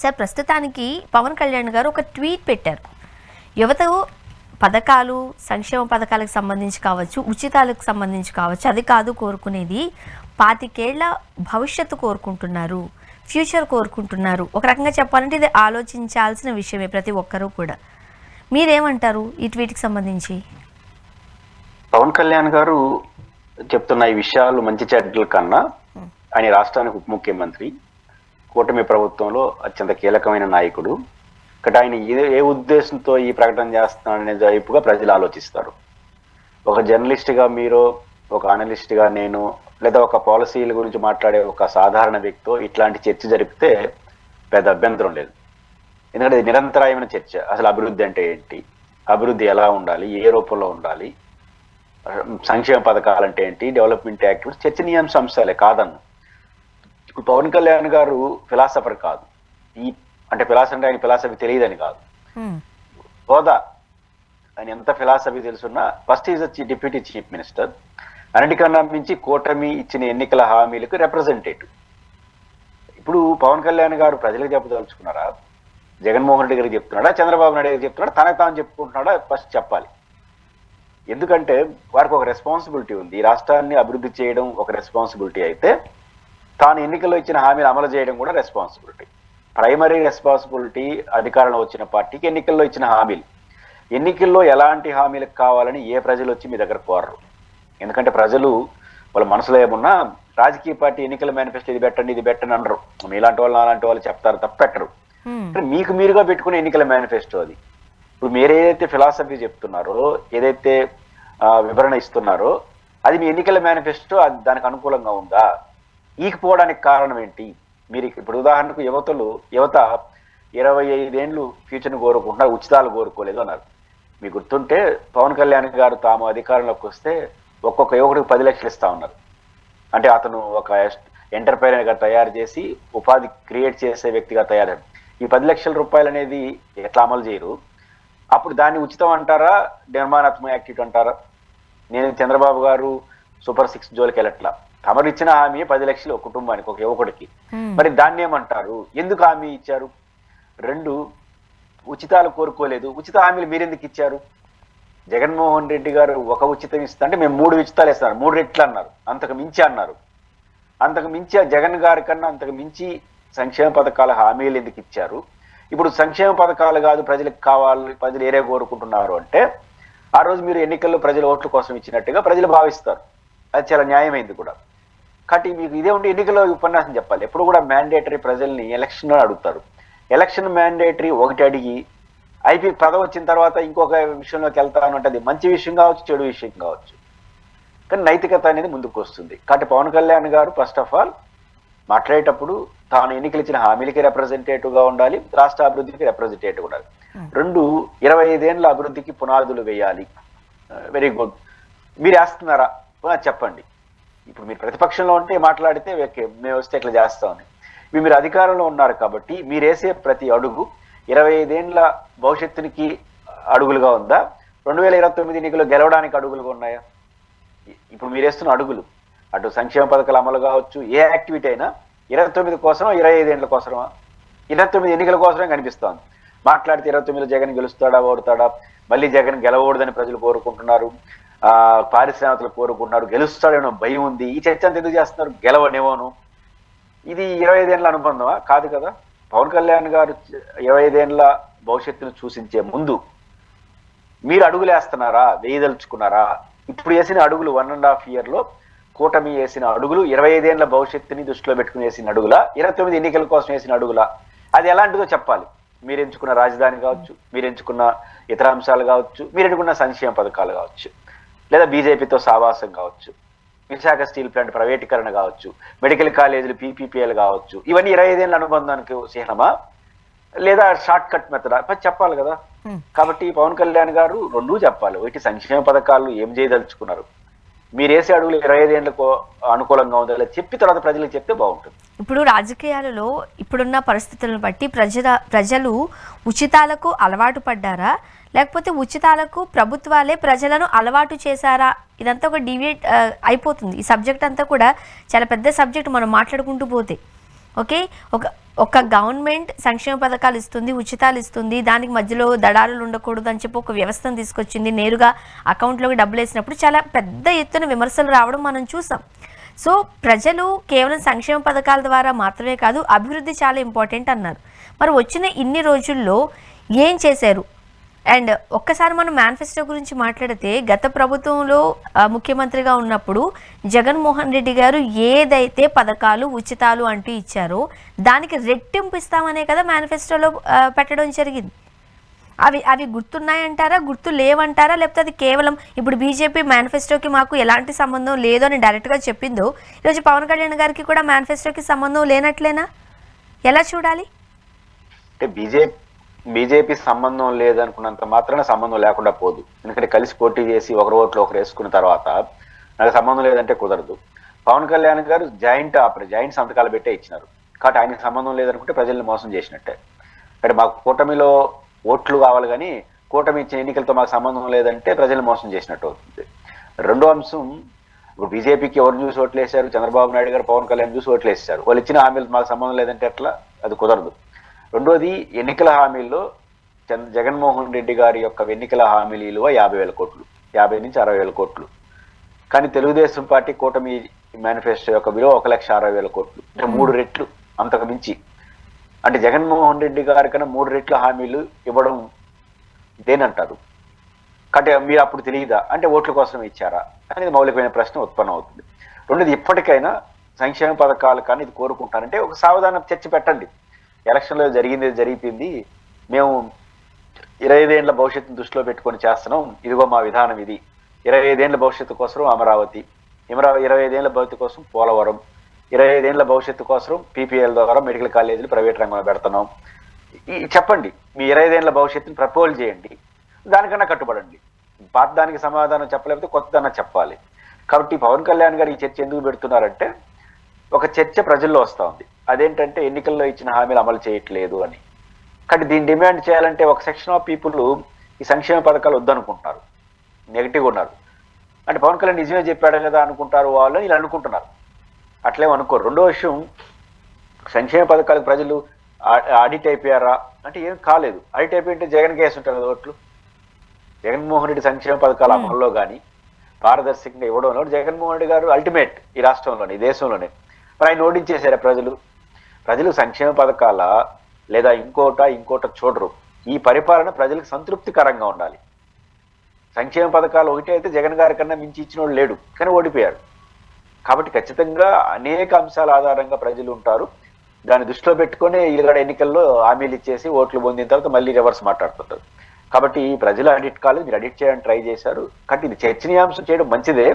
Sir ప్రస్తుతానికి పవన్ కళ్యాణ్ గారు ఒక ట్వీట్ పెట్టారు. యువత పథకాలు సంక్షేమ పథకాలకు సంబంధించి కావచ్చు, ఉచితాలకు సంబంధించి కావచ్చు, అది కాదు కోరుకునేది, 25 ఏళ్ల భవిష్యత్తు కోరుకుంటున్నారు, ఫ్యూచర్ కోరుకుంటున్నారు. ఒక రకంగా చెప్పాలంటే ఇది ఆలోచించాల్సిన విషయమే ప్రతి ఒక్కరూ కూడా. మీరేమంటారు ఈ ట్వీట్కి సంబంధించి? పవన్ కళ్యాణ్ గారు చెప్తున్న ఈ విషయాలు మంచి చెడ్డల కన్నా ఆయన రాష్ట్రానికి ఉప ముఖ్యమంత్రి, కూటమి ప్రభుత్వంలో అత్యంత కీలకమైన నాయకుడు. ఇక్కడ ఆయన ఏ ఉద్దేశంతో ఈ ప్రకటన చేస్తున్నాడనే వైపుగా ప్రజలు ఆలోచిస్తారు. ఒక జర్నలిస్ట్గా మీరు, ఒక అనలిస్ట్గా నేను, లేదా ఒక పాలసీల గురించి మాట్లాడే ఒక సాధారణ వ్యక్తితో ఇట్లాంటి చర్చ జరిపితే పెద్ద అభ్యంతరం లేదు. ఎందుకంటే ఇది నిరంతరాయమైన చర్చ. అసలు అభివృద్ధి అంటే ఏంటి, అభివృద్ధి ఎలా ఉండాలి, ఏ రూపంలో ఉండాలి, సంక్షేమ పథకాలు అంటే ఏంటి, డెవలప్మెంట్ యాక్టివిటీస్ చర్చనీయాంశ అంశాలే కాదన్ను. ఇప్పుడు పవన్ కళ్యాణ్ గారు ఫిలాసఫర్ కాదు. అంటే ఆయన ఫిలాసఫీ తెలియదని కాదు, హోదా ఆయన ఎంత ఫిలాసఫీ తెలుసున్నా first is deputy chief minister. అన్నిటికన్నా మించి కూటమి ఇచ్చిన ఎన్నికల హామీలకు రిప్రజెంటేటివ్. ఇప్పుడు పవన్ కళ్యాణ్ గారు ప్రజలకు చెప్పదలుచుకున్నారా, జగన్మోహన్ రెడ్డి గారికి చెప్తున్నాడా, చంద్రబాబు నాయుడు గారికి చెప్తున్నాడా, తనకు తాను చెప్పుకుంటున్నాడా ఫస్ట్ చెప్పాలి. ఎందుకంటే వారికి ఒక రెస్పాన్సిబిలిటీ ఉంది. ఈ రాష్ట్రాన్ని అభివృద్ధి చేయడం ఒక రెస్పాన్సిబిలిటీ అయితే, తాను ఎన్నికల్లో ఇచ్చిన హామీలు అమలు చేయడం కూడా రెస్పాన్సిబిలిటీ. ప్రైమరీ రెస్పాన్సిబిలిటీ అధికారంలో వచ్చిన పార్టీకి ఎన్నికల్లో ఇచ్చిన హామీలు. ఎన్నికల్లో ఎలాంటి హామీలకు కావాలని ఏ ప్రజలు వచ్చి మీ దగ్గర కోరరు. ఎందుకంటే ప్రజలు వాళ్ళ మనసులో ఏమున్నా రాజకీయ పార్టీ ఎన్నికల మేనిఫెస్టో ఇది పెట్టండి ఇది పెట్టండి అనరు. మీలాంటి వాళ్ళు అలాంటి వాళ్ళు చెప్తారు తప్ప పెట్టరు. మీకు మీరుగా పెట్టుకునే ఎన్నికల మేనిఫెస్టో అది. ఇప్పుడు మీరు ఏదైతే ఫిలాసఫీ చెప్తున్నారో, ఏదైతే వివరణ ఇస్తున్నారో, అది మీ ఎన్నికల మేనిఫెస్టో దానికి అనుకూలంగా ఉందా? ఈకపోవడానికి కారణం ఏంటి? మీరు ఇప్పుడు ఉదాహరణకు యువత 25 ఏళ్ళు ఫ్యూచర్ని కోరుకుంటున్నారు, ఉచితాలు కోరుకోలేదు అన్నారు. మీకు గుర్తుంటే పవన్ కళ్యాణ్ గారు తాము అధికారంలోకి వస్తే ఒక్కొక్క యువకుడికి 10 లక్షలు ఇస్తా ఉన్నారు. అంటే అతను ఒక ఎంటర్ప్రైనర్గా తయారు చేసి ఉపాధి క్రియేట్ చేసే వ్యక్తిగా తయారయ్యారు. ఈ 10 లక్షల రూపాయలు అనేది ఎట్లా అమలు చేయరు? అప్పుడు దాన్ని ఉచితం అంటారా, నిర్మాణాత్మక యాక్టివిటీ అంటారా? నేను చంద్రబాబు గారు సూపర్ 6 జోలికి వెళ్ళట్లా. తమరు ఇచ్చిన హామీ 10 లక్షలు ఒక కుటుంబానికి, ఒక యువకుడికి. మరి దాన్ని ఏమంటారు? ఎందుకు హామీ ఇచ్చారు? 2, ఉచితాలు కోరుకోలేదు. ఉచిత హామీలు మీరెందుకు ఇచ్చారు? జగన్మోహన్ రెడ్డి గారు ఒక ఉచితం ఇస్తా అంటే మేము 3 ఉచితాలు ఇస్తున్నారు, 3 రెట్లు అన్నారు, అంతకు మించి అన్నారు. అంతకు మించి జగన్ గారి కన్నా అంతకు మించి సంక్షేమ పథకాల హామీలు ఎందుకు ఇచ్చారు? ఇప్పుడు సంక్షేమ పథకాలు కాదు ప్రజలకు కావాలి, ప్రజలు ఏరే కోరుకుంటున్నారు అంటే ఆ రోజు మీరు ఎన్నికల్లో ప్రజల ఓట్ల కోసం ఇచ్చినట్టుగా ప్రజలు భావిస్తారు. అది చాలా న్యాయమైంది కూడా. కాబట్టి మీకు ఇదే ఉంటే ఎన్నికల్లో ఉపన్యాసం చెప్పాలి. ఎప్పుడు కూడా మ్యాండేటరీ ప్రజల్ని ఎలక్షన్లో అడుగుతారు. ఎలక్షన్ మ్యాండేటరీ ఒకటి అడిగి పదవి వచ్చిన తర్వాత ఇంకొక విషయంలోకి వెళ్తాను అంటే అది మంచి విషయం కావచ్చు, చెడు విషయం కావచ్చు, కానీ నైతికత అనేది ముందుకు వస్తుంది. కాబట్టి పవన్ కళ్యాణ్ గారు ఫస్ట్ ఆఫ్ ఆల్ మాట్లాడేటప్పుడు తాను ఎన్నికలు ఇచ్చిన హామీలకి రిప్రజెంటేటివ్గా ఉండాలి, రాష్ట్ర అభివృద్ధికి రిప్రజెంటేటివ్ ఉండాలి. 2, 25 ఏళ్ళ అభివృద్ధికి పునాదులు వేయాలి. Very good. మీరు వేస్తున్నారా చెప్పండి. ఇప్పుడు మీరు ప్రతిపక్షంలో ఉంటే మాట్లాడితే మేము వస్తే ఇట్లా చేస్తామని. మీరు అధికారంలో ఉన్నారు కాబట్టి మీరు వేసే ప్రతి అడుగు 25 ఏళ్ళ భవిష్యత్తునికి అడుగులుగా ఉందా, 2029 ఎన్నికల్లో గెలవడానికి అడుగులుగా ఉన్నాయా? ఇప్పుడు మీరు వేస్తున్న అడుగులు అటు సంక్షేమ పథకాల అమలు కావచ్చు, ఏ యాక్టివిటీ అయినా 29 కోసమా, 25 ఏళ్ళ కోసమా? 29 ఎన్నికల కోసమే కనిపిస్తోంది. మాట్లాడితే 29లో జగన్ గెలుస్తాడా, ఓడతాడా, మళ్ళీ జగన్ గెలవకూడదని ప్రజలు కోరుకుంటున్నారు, పారిశ్రామికలు కోరుకుంటున్నారు, గెలుస్తాడేమో భయం ఉంది. ఈ చర్చ అంతా ఎందుకు చేస్తున్నారు? గెలవనివ్వను. ఇది 25 ఏళ్ళ అనుబంధమా? కాదు కదా. పవన్ కళ్యాణ్ గారు 25 ఏళ్ళ భవిష్యత్తును సూచించే ముందు మీరు అడుగులు వేస్తున్నారా, వేయదలుచుకున్నారా? ఇప్పుడు వేసిన అడుగులు 1.5 ఇయర్లో కూటమి వేసిన అడుగులు 25 ఏళ్ళ భవిష్యత్తుని దృష్టిలో పెట్టుకుని వేసిన అడుగులా, 29 ఎన్నికల కోసం వేసిన అడుగులా? అది ఎలాంటిదో చెప్పాలి. మీరు ఎంచుకున్న రాజధాని కావచ్చు, మీరు ఎంచుకున్న ఇతర అంశాలు కావచ్చు, మీరు ఎంచుకున్న సంక్షేమ పథకాలు కావచ్చు, లేదా బీజేపీతో సావాసం కావచ్చు, విశాఖ స్టీల్ ప్లాంట్ ప్రైవేటీకరణ కావచ్చు, మెడికల్ కాలేజీలు పీపీపీఎల్ కావచ్చు, ఇవన్నీ 25 ఏళ్ళ అనుబంధానికి చిహ్నమా, లేదా షార్ట్ కట్ మెథడా? చెప్పాలి కదా. కాబట్టి పవన్ కళ్యాణ్ గారు 2 చెప్పాలి. ఒకటి, సంక్షేమ పథకాలు ఏం చేయదలుచుకున్నారు, మీరు వేసే అడుగులు 25 ఏళ్లకు అనుకూలంగా ఉందా చెప్పి తర్వాత ప్రజలకు చెప్తే బాగుంటుంది. ఇప్పుడు రాజకీయాలలో ఇప్పుడున్న పరిస్థితులను బట్టి ప్రజలు ఉచితాలకు అలవాటు పడ్డారా, లేకపోతే ఉచితాలకు ప్రభుత్వాలే ప్రజలను అలవాటు చేశారా? ఇదంతా ఒక డిబేట్ అయిపోతుంది. ఈ సబ్జెక్ట్ అంతా కూడా చాలా పెద్ద సబ్జెక్ట్ మనం మాట్లాడుకుంటూ పోతే. ఓకే, ఒక గవర్నమెంట్ సంక్షేమ పథకాలు ఇస్తుంది, ఉచితాలు ఇస్తుంది, దానికి మధ్యలో దళారులు ఉండకూడదు అని చెప్పి ఒక వ్యవస్థను తీసుకొచ్చింది, నేరుగా అకౌంట్లోకి డబ్బులు వేసినప్పుడు చాలా పెద్ద ఎత్తున విమర్శలు రావడం మనం చూసాం. సో ప్రజలు కేవలం సంక్షేమ పథకాల ద్వారా మాత్రమే కాదు, అభివృద్ధి చాలా ఇంపార్టెంట్ అన్నారు. మరి వచ్చిన ఇన్ని రోజుల్లో ఏం చేశారు? అండ్ ఒక్కసారి మనం మేనిఫెస్టో గురించి మాట్లాడితే గత ప్రభుత్వంలో ముఖ్యమంత్రిగా ఉన్నప్పుడు జగన్మోహన్ రెడ్డి గారు ఏదైతే పథకాలు ఉచితాలు అంటూ ఇచ్చారో దానికి రెట్టింపు ఇస్తామనే కదా మేనిఫెస్టోలో పెట్టడం జరిగింది. అవి గుర్తున్నాయంటారా, గుర్తు లేవంటారా, లేకపోతే అది కేవలం ఇప్పుడు బీజేపీ మేనిఫెస్టోకి మాకు ఎలాంటి సంబంధం లేదు అని డైరెక్ట్గా చెప్పిందో ఈరోజు పవన్ కళ్యాణ్ గారికి కూడా మేనిఫెస్టోకి సంబంధం లేనట్లేనా? ఎలా చూడాలి? అంటే బీజేపీ సంబంధం లేదనుకున్నంత మాత్రాన సంబంధం లేకుండా పోదు. ఎందుకంటే కలిసి పోటీ చేసి ఒకరు ఓట్లు ఒకరు వేసుకున్న తర్వాత నాకు సంబంధం లేదంటే కుదరదు. పవన్ కళ్యాణ్ గారు జాయింట్ సంతకాలు పెట్టే ఇచ్చినారు కాబట్టి ఆయనకు సంబంధం లేదనుకుంటే ప్రజల్ని మోసం చేసినట్టే. అంటే మాకు కూటమిలో ఓట్లు కావాలి కానీ కూటమి ఇచ్చిన ఎన్నికలతో మాకు సంబంధం లేదంటే ప్రజల్ని మోసం చేసినట్టు అవుతుంది. రెండో అంశం, ఇప్పుడు బీజేపీకి ఎవరు చూసి ఓట్లు వేశారు? చంద్రబాబు నాయుడు గారు పవన్ కళ్యాణ్ చూసి ఓట్లు వేశారు. వాళ్ళు ఇచ్చిన హామీలు మాకు సంబంధం లేదంటే ఎట్లా? అది కుదరదు. రెండోది, ఎన్నికల హామీల్లో జగన్మోహన్ రెడ్డి గారి యొక్క ఎన్నికల హామీల విలువ 50,000 కోట్లు, 50 నుంచి 60,000 కోట్లు. కానీ తెలుగుదేశం పార్టీ కూటమి మేనిఫెస్టో యొక్క విలువ 1,60,000 కోట్లు, అంటే 3 రెట్లు అంతకు మించి. అంటే జగన్మోహన్ రెడ్డి గారి కన్నా 3 రెట్ల హామీలు ఇవ్వడం దేనంటారు? అంటే మీరు అప్పుడు తెలియదా అంటే ఓట్ల కోసం ఇచ్చారా అనేది మౌలికమైన ప్రశ్న ఉత్పన్నం అవుతుంది. రెండోది, ఇప్పటికైనా సంక్షేమ పథకాలు కానీ ఇది కోరుకుంటారంటే ఒక సావధాన చర్చ పెట్టండి. ఎలక్షన్లో జరిగిపోయింది, మేము 25 ఏళ్ల భవిష్యత్తును దృష్టిలో పెట్టుకొని చేస్తున్నాం, ఇదిగో మా విధానం ఇది. 25 ఏళ్ల భవిష్యత్తు కోసం అమరావతి, 25 ఏళ్ల భవిష్యత్తు కోసం పోలవరం, 25 ఏళ్ల భవిష్యత్తు కోసం పీపీఎల్ ద్వారా మెడికల్ కాలేజీలు ప్రైవేట్ రంగంలో పెడుతున్నాం. చెప్పండి, మీ 25 ఏళ్ల భవిష్యత్తుని ప్రపోజ్ చేయండి, దానికన్నా కట్టుబడండి. పాత దానికి సమాధానం చెప్పలేకపోతే కొత్తదన్నా చెప్పాలి. కాబట్టి పవన్ కళ్యాణ్ గారు ఈ చర్చ ఎందుకు పెడుతున్నారంటే ఒక చర్చ ప్రజల్లో వస్తూ ఉంది. అదేంటంటే ఎన్నికల్లో ఇచ్చిన హామీలు అమలు చేయట్లేదు అని. కానీ దీన్ని డిమాండ్ చేయాలంటే ఒక సెక్షన్ ఆఫ్ పీపుల్ ఈ సంక్షేమ పథకాలు వద్దనుకుంటున్నారు, నెగిటివ్గా ఉన్నారు. అంటే పవన్ కళ్యాణ్ నిజమే చెప్పాడు కదా అనుకుంటారు వాళ్ళు, ఇలా అనుకుంటున్నారు. అట్లేం అనుకోరు. రెండో విషయం, సంక్షేమ పథకాలకు ప్రజలు ఆడిట్ అయిపోయారా అంటే ఏం కాలేదు. ఆడిట్ అయిపోయింటే జగన్ కేసు ఉంటారు కదా ఓట్లు. జగన్మోహన్ రెడ్డి సంక్షేమ పథకాల అమల్లో కానీ పారదర్శకంగా ఇవ్వడంలో జగన్మోహన్ రెడ్డి గారు అల్టిమేట్ ఈ రాష్ట్రంలోనే, ఈ దేశంలోనే. మరి ఆయన ఓడించేశారా ప్రజలు సంక్షేమ పథకాల లేదా ఇంకోట చూడరు. ఈ పరిపాలన ప్రజలకు సంతృప్తికరంగా ఉండాలి. సంక్షేమ పథకాలు ఒకటే అయితే జగన్ గారి కన్నా మించి ఇచ్చిన వాడు లేడు, కానీ ఓడిపోయారు. కాబట్టి ఖచ్చితంగా అనేక అంశాల ఆధారంగా ప్రజలు ఉంటారు. దాన్ని దృష్టిలో పెట్టుకుని ఈగడ ఎన్నికల్లో హామీలు ఇచ్చేసి ఓట్లు పొందిన తర్వాత మళ్ళీ రివర్స్ మాట్లాడుతుంటారు. కాబట్టి ప్రజలు అడిట్ కాలేదు, మీరు అడిట్ చేయడానికి ట్రై చేశారు. కాబట్టి ఇది చర్చనీయాంశం చేయడం మంచిదే,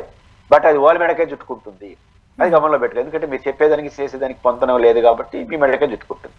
బట్ అది వాళ్ళ మెడకే చుట్టుకుంటుంది. అది గమనంలో పెట్టలేదు. ఎందుకంటే మీరు చెప్పేదానికి చేసేదానికి పొంతనం లేదు కాబట్టి మీ మెడకే చుట్టుకుంటుంది.